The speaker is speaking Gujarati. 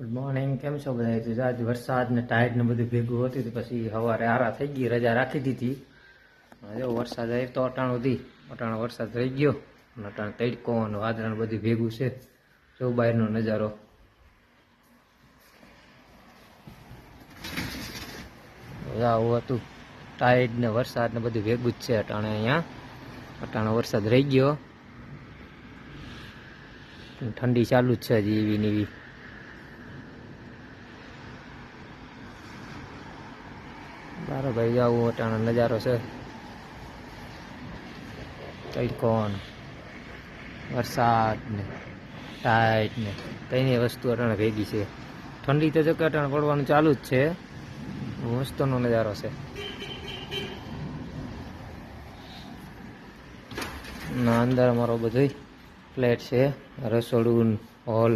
Good morning. કેમ છો બધા? આજ વરસાદ ને ટાઈડ ને બધું ભેગું હતું તો પછી સવારે આરા થઈ ગઈ, રજા રાખી દીધી. જો વરસાદ આવ્યો તો અટાણો વરસાદ રહી ગયો અને અટાણે તડકો અને વાદળ બધું ભેગું છે. જો બહારનો નજારો આવું હતું. ટાઈડ ને વરસાદ ને બધું ભેગું જ છે અટાણે. અહીંયા અટાણો વરસાદ રહી ગયો, ઠંડી ચાલુ જ છે હજી એવી ને એવી. બારો ભાઈ આવું અટાણો નજારો છે. તડકો વરસાદ ને ટાઈટ ને ત્રણેય વસ્તુ અટાણે ભેગી છે. ઠંડી તો જો કે અટાણે પડવાનું ચાલુ જ છે. મસ્તનો નજારો છે. ના અંદર અમારો બધો ફ્લેટ છે, રસોડું, હોલ